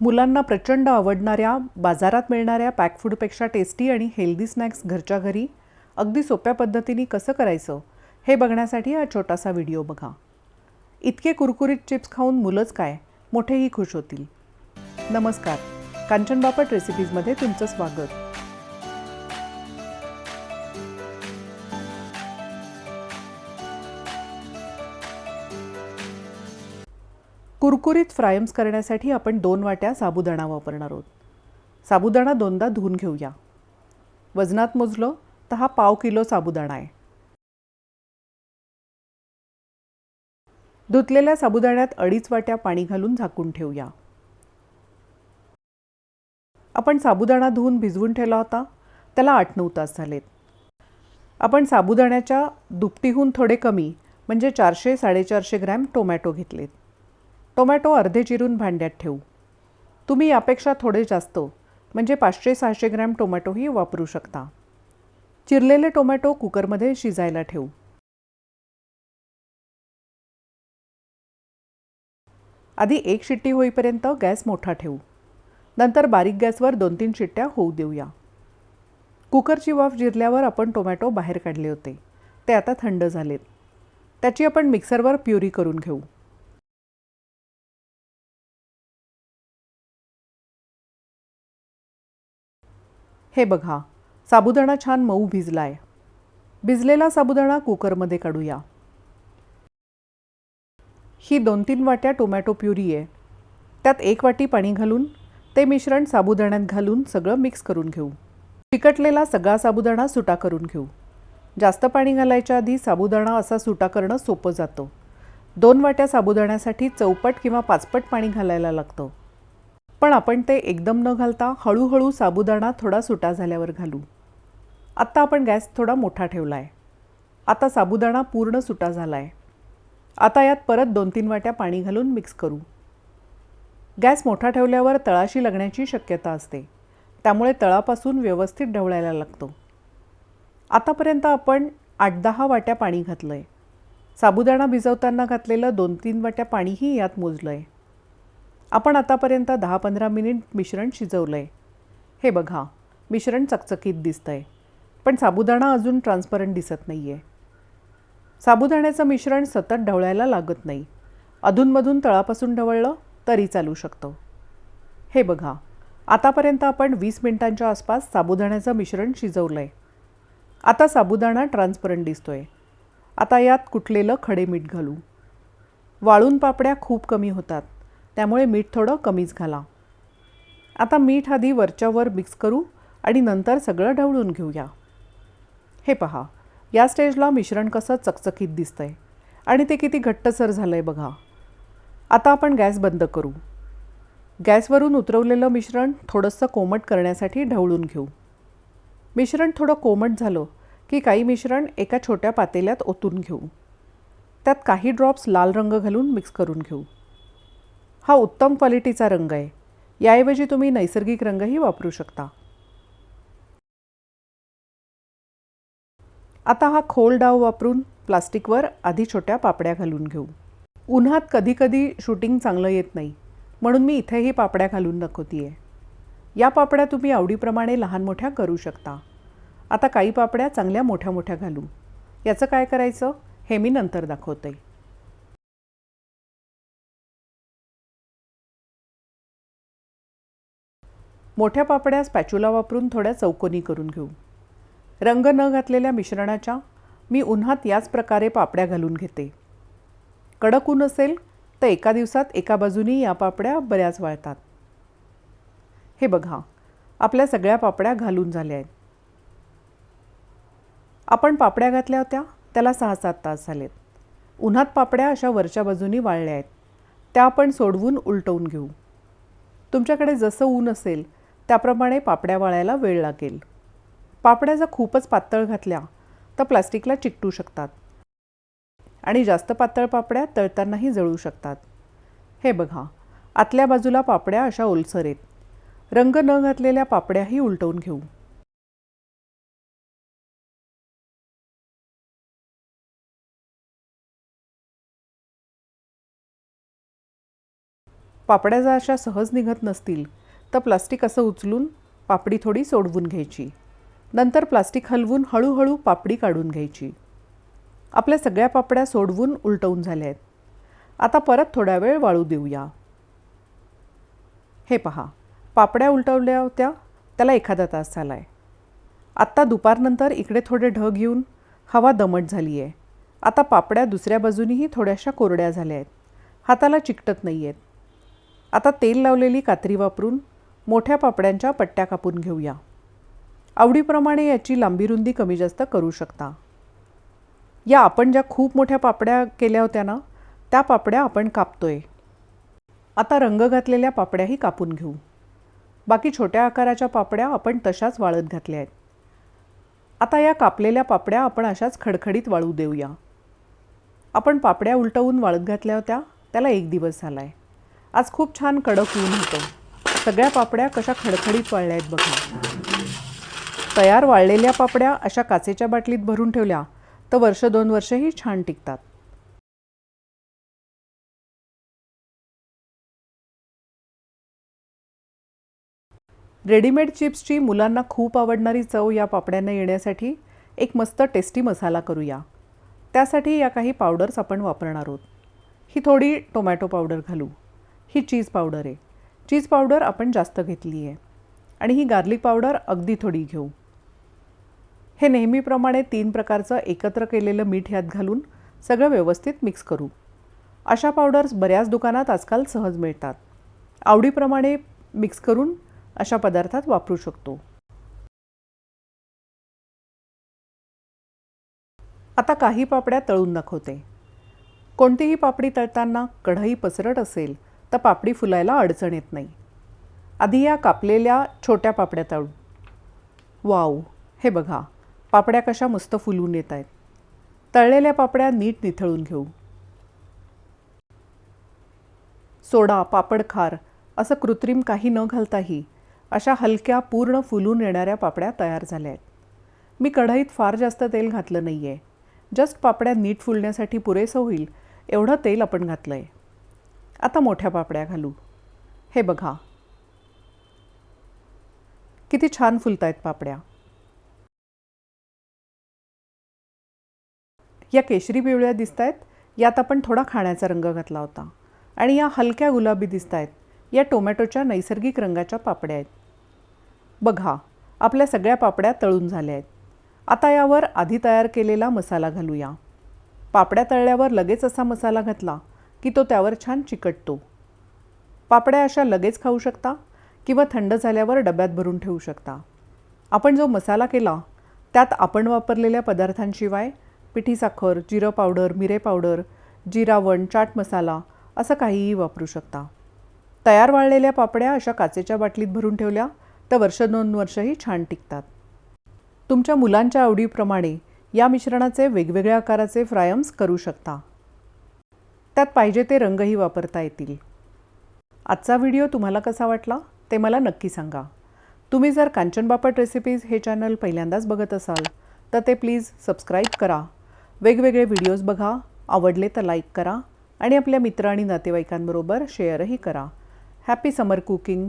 मुलांना प्रचंड आवडणाऱ्या बाजारात मिळणाऱ्या पॅक फूडपेक्षा टेस्टी आणि हेल्दी स्नॅक्स घरच्या घरी अगदी सोप्या पद्धतीने कसं करायचं हे बघण्यासाठी हा छोटासा व्हिडिओ बघा. इतके कुरकुरीत चिप्स खाऊन मुलंच काय मोठेही खुश होतील. नमस्कार, कांचन बापट रेसिपीजमध्ये तुमचं स्वागत. कुरकुरीत फ्रायम्स करण्यासाठी आपण 2 वाट्या साबुदाणा वापरणार आहोत. साबुदाणा दोनदा धुवून घेऊया. वजनात मोजलं तर हा पाव किलो साबुदाणा आहे. धुतलेल्या साबुदाण्यात 2.5 वाट्या पाणी घालून झाकून ठेवूया. आपण साबुदाणा धुवून भिजवून ठेवला होता, त्याला 8-9 तास झालेत. आपण साबुदाण्याच्या दुपटीहून थोडे कमी म्हणजे 400-450 ग्रॅम टोमॅटो घेतलेत. टोमॅटो अर्धे चिरून भांड्यात ठेवू. तुम्ही यापेक्षा थोडे जास्त म्हणजे 500-600 ग्रॅम टोमॅटोही वापरू शकता. चिरलेले टोमॅटो कुकरमध्ये शिजायला ठेवू. आधी 1 शिट्टी होईपर्यंत गॅस मोठा ठेवू. नंतर बारीक गॅसवर 2-3 शिट्ट्या होऊ देऊया. कुकरची वाफ जिरल्यावर आपण टोमॅटो बाहेर काढले होते, ते आता थंड झालेत. त्याची आपण मिक्सरवर प्युरी करून घेऊ. हे बघा, साबुदाणा छान मऊ भिजलाय. भिजलेला साबुदाणा कुकरमध्ये काढूया. ही 2-3 वाट्या टोमॅटो प्युरी आहे. त्यात 1 वाटी पाणी घालून ते मिश्रण साबुदाण्यात घालून सगळं मिक्स करून घेऊ. चिकटलेला सगळा साबुदाणा सुटा करून घेऊ. जास्त पाणी घालायच्या आधी साबुदाणा असा सुटा करणं सोपं जातं. 2 वाट्या साबुदाण्यासाठी 4पट किंवा 5पट पाणी घालायला लागतं. पण आपण ते एकदम न घालता हळूहळू साबुदाणा थोडा सुटा झाल्यावर घालू. आत्ता आपण गॅस थोडा मोठा ठेवला आहे. आता साबुदाणा पूर्ण सुटा झाला आहे. आता यात परत 2-3 वाट्या पाणी घालून मिक्स करू. गॅस मोठा ठेवल्यावर तळाशी लागण्याची शक्यता असते, त्यामुळे तळापासून व्यवस्थित ढवळायला लागतो. आतापर्यंत आपण 8-10 वाट्या पाणी घातलं आहे. साबुदाणा भिजवताना घातलेलं 2-3 वाट्या पाणीही यात मोजलं आहे. आपण आतापर्यंत 10-15 मिनिट मिश्रण शिजवलं आहे. हे बघा, मिश्रण चकचकीत दिसतं आहे, पण साबुदाणा अजून ट्रान्सपरंट दिसत नाही आहे. साबुदाण्याचं मिश्रण सतत ढवळायला लागत नाही. अधूनमधून तळापासून ढवळलं तरी चालू शकतं. हे बघा, आतापर्यंत आपण 20 मिनिटांच्या आसपास साबुदाण्याचं मिश्रण शिजवलं आहे. आता साबुदाणा ट्रान्सपरंट दिसतोय. आता यात कुटलेलं खडे मीठ घालू. वाळून पापड्या खूप कमी होतात, त्यामुळे मीठ थोडं कमीच घाला. आता मीठ आधी वरच्यावर मिक्स करू आणि नंतर सगळं ढवळून घेऊया. हे पहा, या स्टेजला मिश्रण कसं चकचकीत दिसतंय आणि ते किती घट्टसर झालंय बघा. आता आपण गॅस बंद करू. गॅसवरून उतरवलेलं मिश्रण थोडंसं कोमट करण्यासाठी ढवळून घेऊ. मिश्रण थोडं कोमट झालं की काही मिश्रण एका छोट्या पातेल्यात ओतून घेऊ. त्यात काही ड्रॉप्स लाल रंग घालून मिक्स करून घेऊ. हा उत्तम क्वालिटीचा रंग आहे. याऐवजी तुम्ही नैसर्गिक रंगही वापरू शकता. आता हा खोल डाव वापरून प्लास्टिकवर आधी छोट्या पापड्या घालून घेऊ. उन्हात कधीकधी शूटिंग चांगलं येत नाही, म्हणून मी इथेही पापड्या घालून दाखवतीये. या पापड्या तुम्ही आवडीप्रमाणे लहान मोठ्या करू शकता. आता काही पापड्या चांगल्या मोठ्या मोठ्या घालू. याचं काय करायचं हे मी नंतर दाखवते. मोठ्या पापड्या स्पॅच्युला वापरून थोड्या चौकोनी करून घेऊ. रंग न घातलेल्या मिश्रणाच्या मी उन्हात याच प्रकारे पापड्या घालून घेते. कडक ऊन असेल तर एका दिवसात एका बाजूनी या पापड्या बऱ्याच वाळतात. हे बघा, आपल्या सगळ्या पापड्या घालून झाल्या आहेत. आपण पापड्या घातल्या होत्या त्याला 6-7 तास झालेत. उन्हात पापड्या अशा वरच्या बाजूनी वाळल्या आहेत. त्या आपण सोडवून उलटवून घेऊ. तुमच्याकडे जसं ऊन असेल त्याप्रमाणे पापड्या वाळायला वेळ लागेल. पापड्या जर खूपच पातळ घातल्या तर प्लास्टिकला चिकटू शकतात आणि जास्त पातळ पापड्या तळतानाही जळू शकतात. हे बघा, आतल्या बाजूला पापड्या अशा ओलसर आहेत. रंग न घातलेल्या पापड्याही उलटवून घेऊ. पापड्या जर अशा सहज निघत नसतील तर प्लास्टिक असं उचलून पापडी थोडी सोडवून घ्यायची. नंतर प्लास्टिक हलवून हळूहळू पापडी काढून घ्यायची. आपल्या सगळ्या पापड्या सोडवून उलटवून झाल्या आहेत. आता परत थोडा वेळ वाळू देऊया. हे पहा, पापड्या उलटवल्या होत्या त्याला एखादा तास झाला आहे. आत्ता दुपारनंतर इकडे थोडे ढग येऊन हवा दमट झाली आहे. आता पापड्या दुसऱ्या बाजूनीही थोड्याशा कोरड्या झाल्या आहेत. हाताला चिकटत नाही आहेत. आता तेल लावलेली कात्री वापरून मोठ्या पापड्यांच्या पट्ट्या कापून घेऊया. आवडीप्रमाणे याची लांबी रुंदी कमी जास्त करू शकता. या आपण ज्या खूप मोठ्या पापड्या केल्या होत्या ना, त्या पापड्या आपण कापतोय. आता रंग घातलेल्या पापड्याही कापून घेऊ. बाकी छोट्या आकाराच्या पापड्या आपण तशाच वाळत घातल्या आहेत. आता या कापलेल्या पापड्या आपण अशाच खडखडीत वाळू देऊया. आपण पापड्या उलटवून वाळत घातल्या होत्या त्याला 1 दिवस झाला आहे. आज खूप छान कडक ऊन होतं. सगळ्या पापड्या कशा खडखडीत वाळल्या आहेत बघा. तयार वाळलेल्या पापड्या अशा काचेच्या बाटलीत भरून ठेवल्या तर 1-2 वर्षही छान टिकतात. रेडीमेड चिप्सची मुलांना खूप आवडणारी चव या पापड्यांना येण्यासाठी एक मस्त टेस्टी मसाला करूया. त्यासाठी या काही पावडर्स आपण वापरणार आहोत. ही थोडी टोमॅटो पावडर घालू. ही चीज पावडर आहे. चीज पावडर आपण जास्त घेतली आहे. आणि ही गार्लिक पावडर अगदी थोडी घेऊ. हे नेहमीप्रमाणे 3 प्रकारचं एकत्र केलेलं मीठ यात घालून सगळं व्यवस्थित मिक्स करू. अशा पावडर्स बऱ्याच दुकानात आजकाल सहज मिळतात. आवडीप्रमाणे मिक्स करून अशा पदार्थात वापरू शकतो. आता काही पापड्या तळून दाखवते. कोणतीही पापडी तळताना कढई पसरट असेल तर पापडी फुलायला अडचण येत नाही. आधी या कापलेल्या छोट्या पापड्या तळू. वाव, हे बघा, पापड्या कशा मस्त फुलून येत आहेत. तळलेल्या पापड्या नीट निथळून घेऊ. सोडा, पापड खार असं कृत्रिम काही न घालताही अशा हलक्या पूर्ण फुलून येणाऱ्या पापड्या तयार झाल्या आहेत. मी कढईत फार जास्त तेल घातलं नाही आहे. जस्ट पापड्या नीट फुलण्यासाठी पुरेसं होईल एवढं तेल आपण घातलं आहे. आता मोठ्या पापड्या घालू. हे बघा किती छान फुलत आहेत पापड्या. या केशरी पिवळ्या दिसत आहेत. यात आपण थोडा खाण्याचा रंग घातला होता. आणि या हलक्या गुलाबी दिसत आहेत. या टोमॅटोच्या नैसर्गिक रंगाच्या पापड्या आहेत. बघा, आपल्या सगळ्या पापड्या तळून झाल्या आहेत. आता यावर आधी तयार केलेला मसाला घालूया. पापड्या तळल्यावर लगेच असा मसाला घातला की तो त्यावर छान चिकटतो. पापड्या अशा लगेच खाऊ शकता किंवा थंड झाल्यावर डब्यात भरून ठेवू शकता. आपण जो मसाला केला त्यात आपण वापरलेल्या पदार्थांशिवाय पिठी साखर, जिरं पावडर, मिरे पावडर, जिरावण, चाट मसाला असं काहीही वापरू शकता. तयार वाळलेल्या पापड्या अशा काचेच्या बाटलीत भरून ठेवल्या तर 1-2 वर्षही छान टिकतात. तुमच्या मुलांच्या आवडीप्रमाणे या मिश्रणाचे वेगवेगळ्या आकाराचे फ्रायम्स करू शकता. त्यात पाहिजे ते रंगही वापरता येतील. आजचा व्हिडिओ तुम्हाला कसा वाटला ते मला नक्की सांगा. तुम्ही जर कांचन बापट रेसिपीज हे चॅनल पहिल्यांदाच बघत असाल तर ते प्लीज सबस्क्राईब करा. वेगवेगळे व्हिडिओज बघा. आवडले तर लाईक करा आणि आपल्या मित्र आणि नातेवाईकांबरोबर शेअरही करा. हॅपी समर कुकिंग.